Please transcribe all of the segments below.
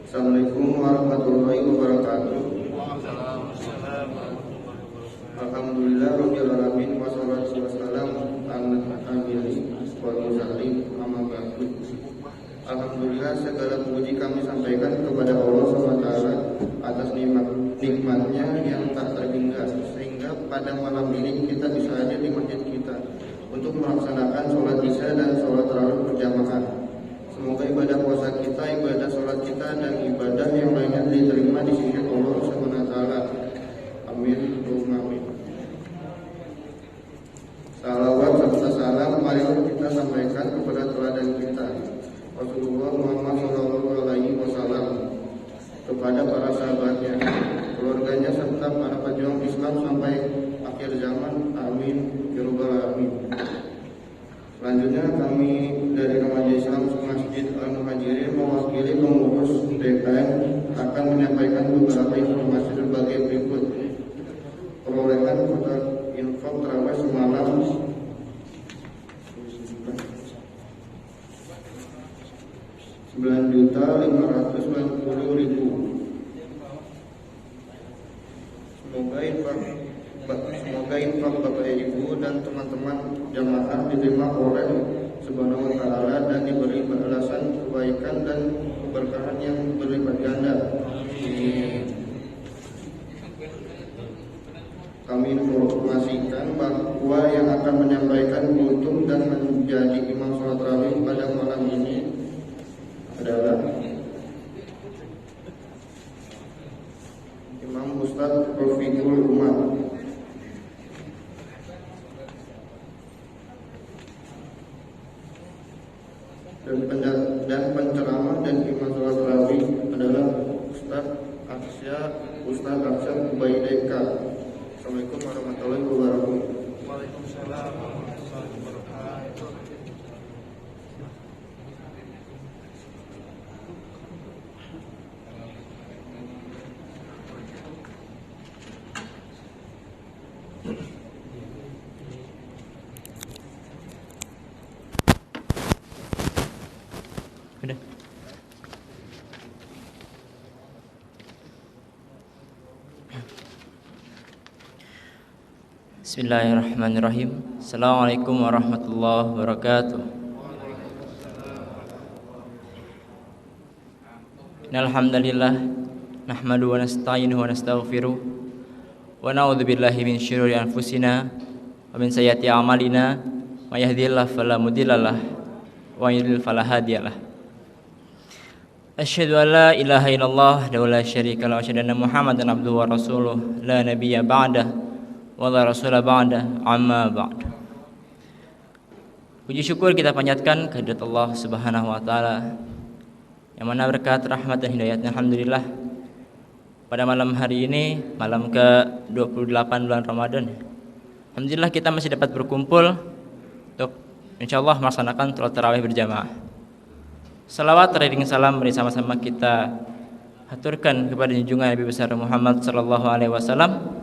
Assalamualaikum warahmatullahi wabarakatuh. Alhamdulillah rabbil alamin wassalatu wassalamu ala nabiyyi wal mursalin amma ba'du. Alhamdulillah segala puji kami sampaikan kepada Allah SWT atas nikmatnya yang tak terhingga, sehingga pada malam ini kita bisa hadir di masjid kita untuk melaksanakan sholat isya dan sholat tarawih berjamaah. Semoga ibadah puasa kita, ibadah sholat kita, dan ibadah yang lainnya diterima di sisi Allah SWT. Amin. Amin. Salawat serta salam mari kita sampaikan kepada teladan kita Rasulullah Muhammad SAW, kepada para sahabatnya, keluarganya, serta para pejuang Islam sampai akhir zaman. Amin ya rabbal alamin. Selanjutnya kami dari Remaja Islam Masjid Al-Muhajirin mewakili pengurus DKM akan menyampaikan beberapa informasi sebagai berikut. Perolehan total infak tarawih semalam 9.590.000. Semoga infak Bapak Ibu dan teman-teman jamaah diterima oleh Subhanahu wa Ta'ala dan diberi balasan kebaikan dan keberkahan yang berlipat ganda. Kami informasikan bahwa yang akan menyampaikan kultum dan menjadi imam sholat tarawih pada malam ini adalah Imam Ustadz Rofiqul Umar. Dan penceramah dan imam sholat tarawih adalah Ustadz Aksya Ubaideka. Assalamualaikum warahmatullahi wabarakatuh. Waalaikumsalam warahmatullahi wabarakatuh. Bismillahirrahmanirrahim. Assalamualaikum warahmatullahi wabarakatuh. Innal hamdalillah nahmadu wa nasta'inuhu wa nastaghfiruh wa na'udzu billahi min syururi anfusina wa min sayyiati a'malina may yahdihillahu fala mudhillalah wa may yudlil fala hadiyalah. Asyhadu an la ilaha illallah wa la syarika lahu wa asyhadu anna Muhammadan abduhu wa rasuluh la nabiyya ba'da wala rasulah ba'da amma ba'd. Puji syukur kita panjatkan kehadirat Allah Subhanahu wa taala yang mana berkat rahmat dan hidayatnya alhamdulillah pada malam hari ini, malam ke-28 bulan Ramadan, alhamdulillah kita masih dapat berkumpul untuk insyaallah melaksanakan salat tarawih berjamaah. Salawat ring salam bersama-sama kita haturkan kepada junjungan Nabi besar Muhammad sallallahu alaihi wasallam,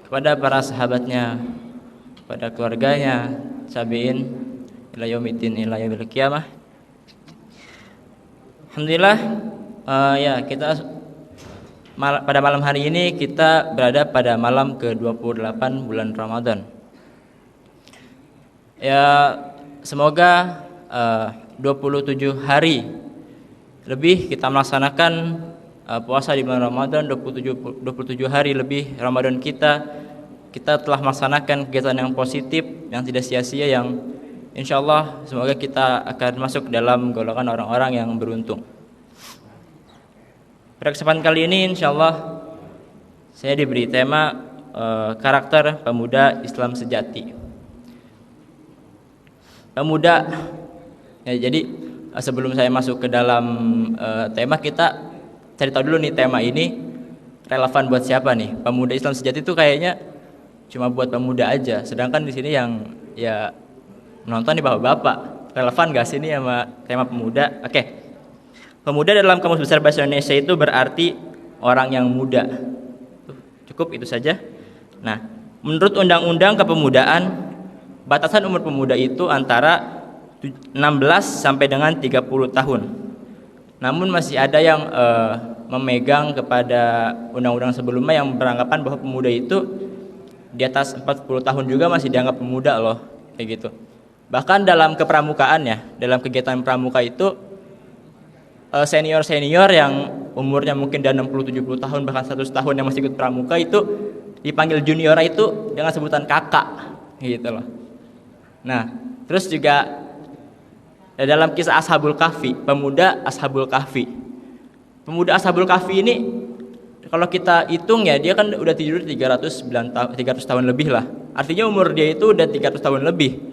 kepada para sahabatnya, kepada keluarganya, tabi'in ila yaumiddin ila yaumil qiyamah. Alhamdulillah kita pada malam hari ini kita berada pada malam ke-28 bulan Ramadan. Ya, semoga 27 hari lebih kita melaksanakan puasa di bulan Ramadan. 27 hari lebih Ramadan kita telah melaksanakan kegiatan yang positif, yang tidak sia-sia, yang insyaallah semoga kita akan masuk dalam golongan orang-orang yang beruntung. Pada kesempatan kali ini insyaallah saya diberi tema karakter pemuda Islam sejati. Pemuda ya, jadi sebelum saya masuk ke dalam tema, kita cari tahu dulu nih tema ini relevan buat siapa nih. Pemuda Islam sejati itu kayaknya cuma buat pemuda aja, sedangkan di sini yang ya menonton nih bapak-bapak. Relevan gak sih ini sama tema pemuda? Oke. Pemuda dalam Kamus Besar Bahasa Indonesia itu berarti orang yang muda. Cukup itu saja. Nah, menurut Undang-Undang Kepemudaan, batasan umur pemuda itu antara 16 sampai dengan 30 tahun. Namun masih ada yang memegang kepada undang-undang sebelumnya yang beranggapan bahwa pemuda itu di atas 40 tahun juga masih dianggap pemuda loh, kayak gitu. Bahkan dalam kepramukaan ya, dalam kegiatan pramuka itu senior-senior yang umurnya mungkin udah 60-70 tahun bahkan 100 tahun yang masih ikut pramuka itu dipanggil junior itu dengan sebutan kakak gitu loh. Nah, terus juga dalam kisah Ashabul Kahfi, pemuda Ashabul Kahfi. Pemuda Ashabul Kahfi ini kalau kita hitung ya, dia kan udah tidur 300 tahun lebih lah. Artinya umur dia itu udah 300 tahun lebih.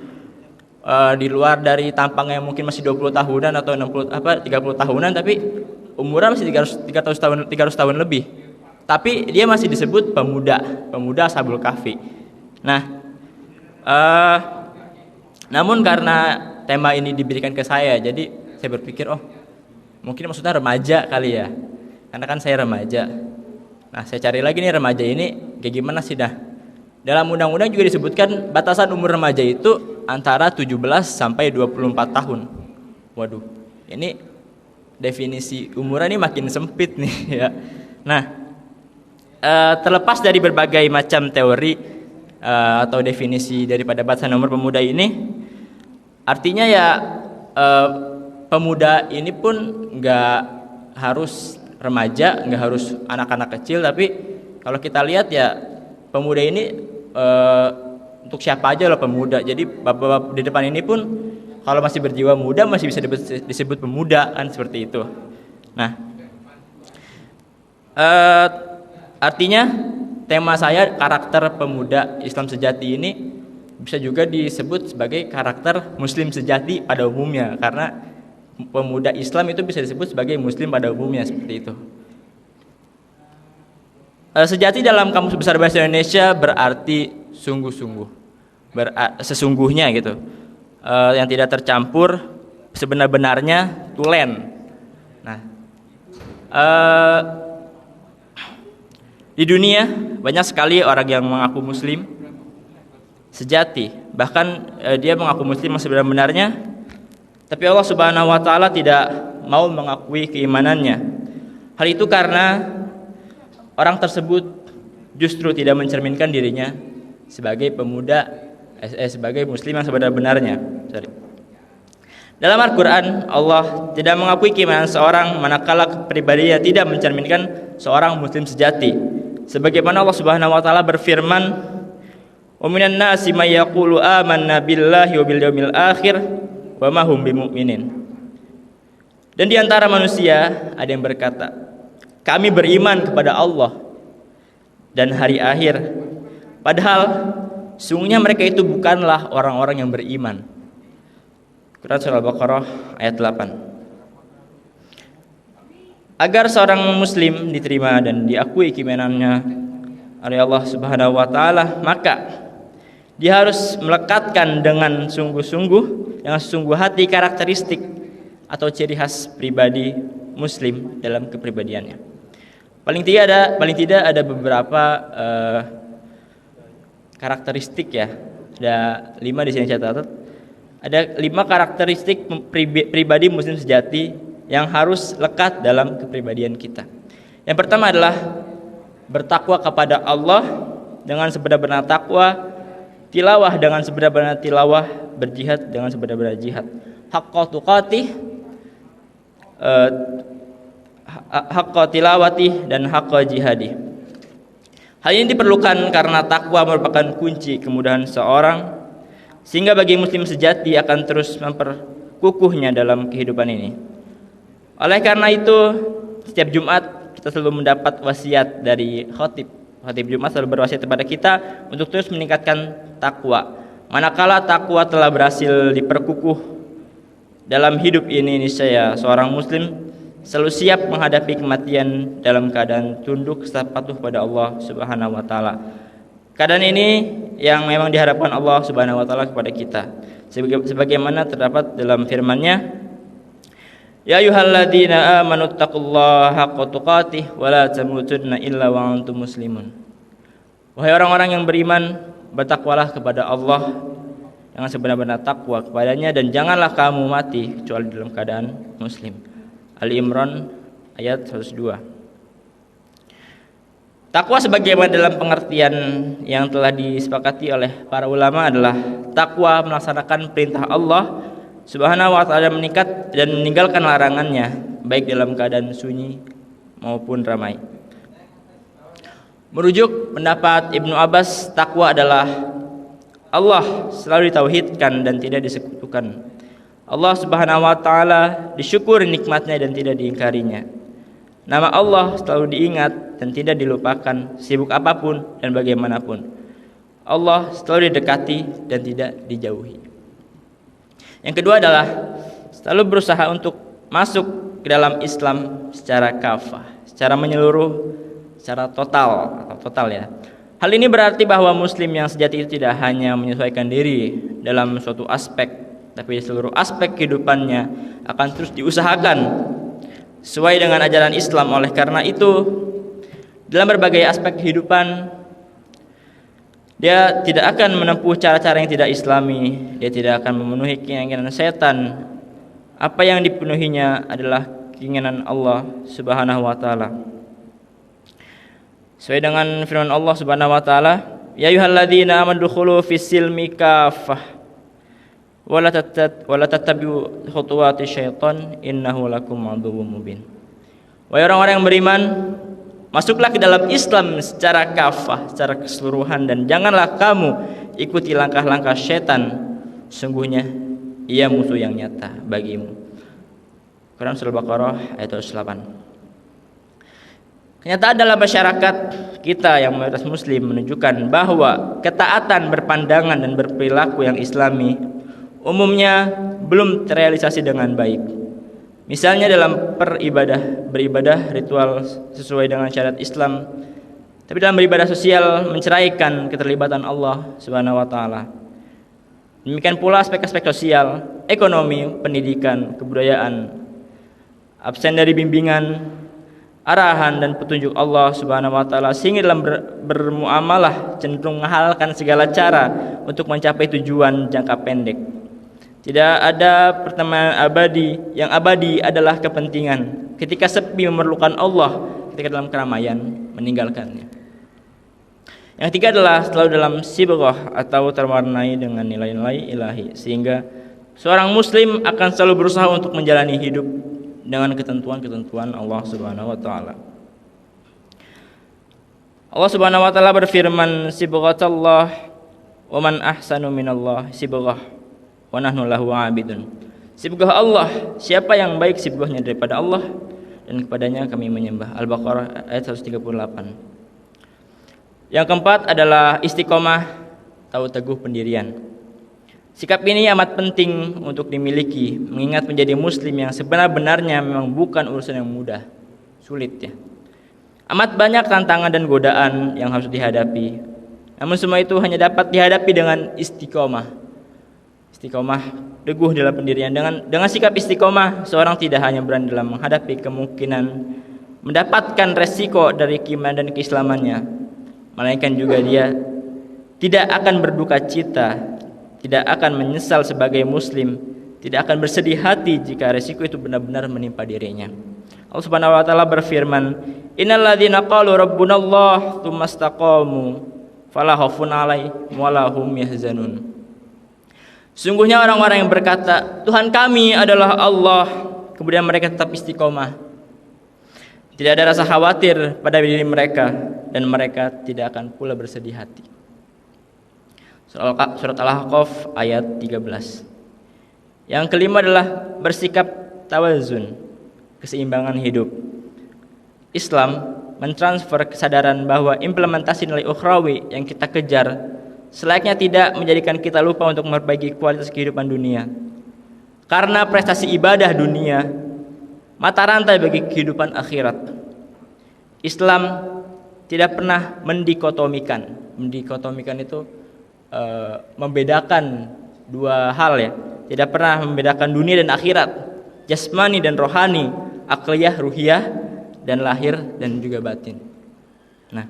Di luar dari tampangnya mungkin masih 20 tahunan atau 30 tahunan, tapi umurnya masih 300 tahun lebih. Tapi dia masih disebut pemuda Ashabul Kahfi. Nah, namun karena tema ini diberikan ke saya, jadi saya berpikir mungkin maksudnya remaja kali ya, karena kan saya remaja. Nah, saya cari lagi nih remaja ini kayak gimana sih dah. Dalam undang-undang juga disebutkan batasan umur remaja itu antara 17 sampai 24 tahun. Waduh, ini definisi umurnya ini makin sempit nih ya. Nah, terlepas dari berbagai macam teori atau definisi daripada batasan umur pemuda ini, artinya ya pemuda ini pun nggak harus remaja, nggak harus anak-anak kecil, tapi kalau kita lihat ya pemuda ini untuk siapa aja lah pemuda. Jadi bapak-bapak di depan ini pun kalau masih berjiwa muda masih bisa disebut pemuda kan, seperti itu. Nah, artinya tema saya karakter pemuda Islam sejati ini bisa juga disebut sebagai karakter Muslim sejati pada umumnya, karena pemuda Islam itu bisa disebut sebagai Muslim pada umumnya, seperti itu. Sejati dalam Kamus Besar Bahasa Indonesia berarti sungguh-sungguh, sesungguhnya gitu, yang tidak tercampur, sebenar-benarnya, tulen. Nah, di dunia banyak sekali orang yang mengaku Muslim sejati, bahkan dia mengaku Muslim yang sebenar-benarnya, tapi Allah Subhanahu Wa Taala tidak mau mengakui keimanannya. Hal itu karena orang tersebut justru tidak mencerminkan dirinya sebagai pemuda, sebagai Muslim yang sebenar-benarnya. Dalam Al-Quran, Allah tidak mengakui keimanan seorang manakala kepribadiannya tidak mencerminkan seorang Muslim sejati. Sebagaimana Allah Subhanahu Wa Taala berfirman, "Wa minan nasi may yaqulu amanna billahi wa bil yaumil akhir wa ma hum bimumin." Dan di antara manusia ada yang berkata, kami beriman kepada Allah dan hari akhir, padahal sungguhnya mereka itu bukanlah orang-orang yang beriman. Quran Surah Al-Baqarah ayat 8. Agar seorang muslim diterima dan diakui keimanannya oleh Allah Subhanahu Wa Taala, maka dia harus melekatkan dengan sungguh-sungguh, dengan sungguh hati karakteristik atau ciri khas pribadi Muslim dalam kepribadiannya. Paling tidak ada beberapa karakteristik ya. Ada 5 di sini saya catat. Ada 5 karakteristik pribadi Muslim sejati yang harus lekat dalam kepribadian kita. Yang pertama adalah bertakwa kepada Allah dengan sebenar-benar takwa, tilawah dengan sebenar-benar tilawah, berjihad dengan sebenar-benar jihad. Haqqa tuqatih, haqqa tilawati dan haqqa jihadi. Hal ini diperlukan karena takwa merupakan kunci kemudahan seorang, sehingga bagi muslim sejati akan terus memperkukuhnya dalam kehidupan ini. Oleh karena itu, setiap Jumat kita selalu mendapat wasiat dari khatib. Khatib Jumat selalu berwasiat kepada kita untuk terus meningkatkan takwa. Manakala takwa telah berhasil diperkukuh dalam hidup ini, niscaya seorang muslim selalu siap menghadapi kematian dalam keadaan tunduk serta patuh pada Allah Subhanahu Wa Taala. Keadaan ini yang memang diharapkan Allah Subhanahu Wa Taala kepada kita, sebagaimana terdapat dalam firman-Nya, Ya ayyuhalladzina amanu taqullaha haqqa tuqatih wa la tamutunna illa wa antum muslimun. Wahai orang-orang yang beriman, bertakwalah kepada Allah dengan sebenar-benar takwa kepadanya, dan janganlah kamu mati kecuali dalam keadaan muslim. Ali Imran ayat 102. Takwa sebagaimana dalam pengertian yang telah disepakati oleh para ulama adalah takwa melaksanakan perintah Allah Subhanahu wa taala meningkat dan meninggalkan larangannya baik dalam keadaan sunyi maupun ramai. Merujuk pendapat Ibnu Abbas, takwa adalah Allah selalu ditauhidkan dan tidak disekutukan. Allah Subhanahu wa taala disyukuri nikmatnya dan tidak diingkarinya. Nama Allah selalu diingat dan tidak dilupakan sibuk apapun dan bagaimanapun. Allah selalu didekati dan tidak dijauhi. Yang kedua adalah selalu berusaha untuk masuk ke dalam Islam secara kafah, secara menyeluruh, secara total ya. Hal ini berarti bahwa muslim yang sejati itu tidak hanya menyesuaikan diri dalam suatu aspek, tapi seluruh aspek kehidupannya akan terus diusahakan sesuai dengan ajaran Islam. Oleh karena itu, dalam berbagai aspek kehidupan dia tidak akan menempuh cara-cara yang tidak islami. Dia tidak akan memenuhi keinginan setan. Apa yang dipenuhinya adalah keinginan Allah Subhanahu wa taala. Sesuai dengan firman Allah Subhanahu wa taala, ya ayyuhalladzina amanu dukhulu fis-silmi kaffah wa la tattabi'u khutuwati syaitan innahu lakum aduwwum mubin. Wahai orang-orang yang beriman, masuklah ke dalam Islam secara kafah, secara keseluruhan, dan janganlah kamu ikuti langkah-langkah syaitan. Sungguhnya ia musuh yang nyata bagimu. Quran Surah Al-Baqarah ayat 108. Kenyataan dalam masyarakat kita yang mayoritas muslim menunjukkan bahwa ketaatan berpandangan dan berperilaku yang islami umumnya belum terrealisasi dengan baik. Misalnya dalam beribadah ritual sesuai dengan syariat Islam, tapi dalam beribadah sosial menceraikan keterlibatan Allah Subhanahu wa taala. Demikian pula aspek-aspek sosial, ekonomi, pendidikan, kebudayaan absen dari bimbingan, arahan dan petunjuk Allah Subhanahu wa taala, sehingga dalam bermuamalah cenderung menghalalkan segala cara untuk mencapai tujuan jangka pendek. Tidak ada pertemanan abadi, yang abadi adalah kepentingan. Ketika sepi memerlukan Allah, ketika dalam keramaian meninggalkannya. Yang ketiga adalah selalu dalam sibrah atau terwarnai dengan nilai-nilai ilahi, sehingga seorang muslim akan selalu berusaha untuk menjalani hidup dengan ketentuan-ketentuan Allah Subhanahu wa taala. Allah Subhanahu wa taala berfirman, sibghatallah wa man ahsanu minallah sibghah wa nahnu lahu 'abidun. Sibghah Allah, siapa yang baik sibghahnya daripada Allah, dan kepadanya kami menyembah. Al-Baqarah ayat 138. Yang keempat adalah istiqomah atau teguh pendirian. Sikap ini amat penting untuk dimiliki, mengingat menjadi muslim yang sebenar-benarnya memang bukan urusan yang mudah, sulit ya. Amat banyak tantangan dan godaan yang harus dihadapi. Namun semua itu hanya dapat dihadapi dengan istiqomah. Istiqomah, teguh dalam pendirian. Dengan sikap istiqomah, seorang tidak hanya berani dalam menghadapi kemungkinan mendapatkan resiko dari keimanan dan keislamannya, melainkan juga dia tidak akan berduka cita, tidak akan menyesal sebagai muslim, tidak akan bersedih hati jika resiko itu benar-benar menimpa dirinya. Allah Subhanahu wa taala berfirman, innal ladzina qalu rabbunallah tsumma istaqamu fala khaufun 'alaihim wa la hum yahzanun. Sungguhnya orang-orang yang berkata, Tuhan kami adalah Allah, kemudian mereka tetap istiqomah, tidak ada rasa khawatir pada diri mereka, dan mereka tidak akan pula bersedih hati. Surat Al-Ahqaf ayat 13. Yang kelima adalah bersikap tawazun, keseimbangan hidup. Islam mentransfer kesadaran bahwa implementasi nilai ukhrawi yang kita kejar selayaknya tidak menjadikan kita lupa untuk memperbaiki kualitas kehidupan dunia. Karena prestasi ibadah dunia mata rantai bagi kehidupan akhirat. Islam tidak pernah mendikotomikan. Mendikotomikan itu membedakan dua hal ya. Tidak pernah membedakan dunia dan akhirat, jasmani dan rohani, akliyah, ruhiyah, dan lahir dan juga batin. Nah,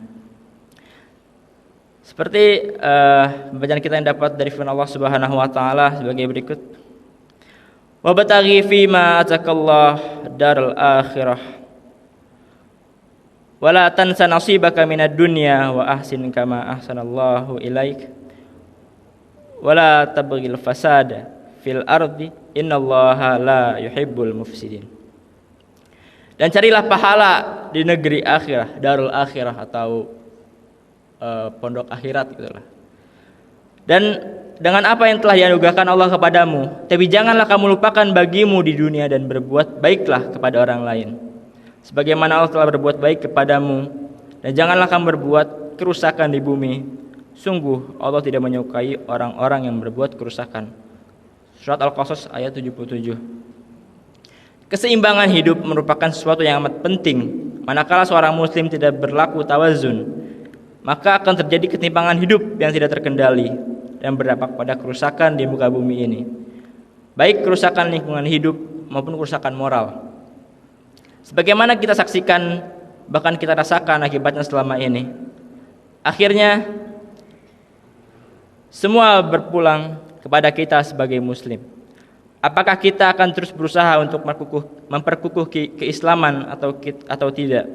seperti bacaan kita yang dapat dari firman Allah Subhanahu wa taala sebagai berikut. Wabtaghi fima atakallah daral akhirah wala tansa nasibaka minad dunya wa ahsin kama ahsanallahu ilaik wala tabghil fasada fil ardi innallaha la yuhibbul mufsidin. Dan carilah pahala di negeri akhirah, darul akhirah atau pondok akhirat gitulah. Dan dengan apa yang telah dianugerahkan Allah kepadamu, tapi janganlah kamu lupakan bagimu di dunia dan berbuat baiklah kepada orang lain sebagaimana Allah telah berbuat baik kepadamu, dan janganlah kamu berbuat kerusakan di bumi. Sungguh Allah tidak menyukai orang-orang yang berbuat kerusakan. Surat Al-Qasas ayat 77. Keseimbangan hidup merupakan sesuatu yang amat penting. Manakala seorang muslim tidak berlaku tawazun, maka akan terjadi ketimpangan hidup yang tidak terkendali dan berdampak pada kerusakan di muka bumi ini, baik kerusakan lingkungan hidup maupun kerusakan moral. Sebagaimana kita saksikan, bahkan kita rasakan akibatnya selama ini. Akhirnya semua berpulang kepada kita sebagai muslim. Apakah kita akan terus berusaha untuk memperkukuh keislaman atau tidak?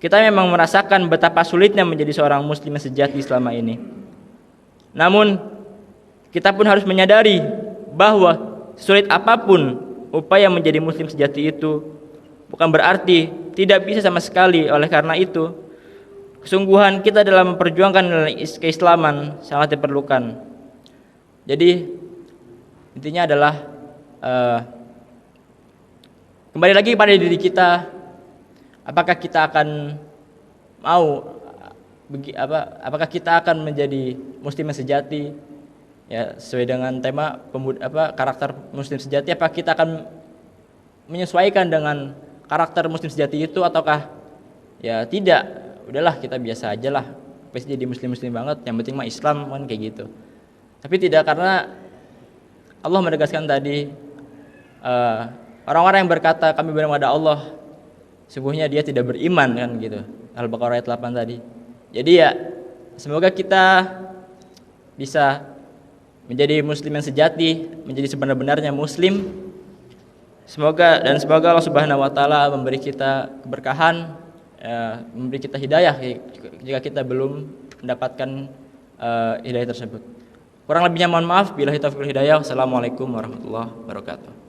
Kita memang merasakan betapa sulitnya menjadi seorang muslim yang sejati selama ini. Namun kita pun harus menyadari bahwa sulit apapun upaya menjadi muslim sejati itu, bukan berarti tidak bisa sama sekali. Oleh karena itu, kesungguhan kita dalam memperjuangkan keislaman sangat diperlukan. Jadi intinya adalah kembali lagi pada diri kita, apakah kita akan apakah kita akan menjadi muslim yang sejati, ya sesuai dengan tema karakter muslim sejati. Apakah kita akan menyesuaikan dengan karakter muslim sejati itu, ataukah ya tidak, udahlah kita biasa aja lah, pasti jadi muslim banget, yang penting mah Islam kan, kayak gitu. Tapi tidak, karena Allah menegaskan tadi, orang-orang yang berkata kami beriman pada Allah, sungguhnya dia tidak beriman, kan gitu. Al-Baqarah ayat 8 tadi. Jadi ya semoga kita bisa menjadi muslim yang sejati, menjadi sebenar-benarnya muslim. Semoga Allah Subhanahu wa taala memberi kita keberkahan, memberi kita hidayah jika kita belum mendapatkan hidayah tersebut. Kurang lebihnya mohon maaf. Billahi taufiq wal hidayah. Wassalamualaikum warahmatullahi wabarakatuh.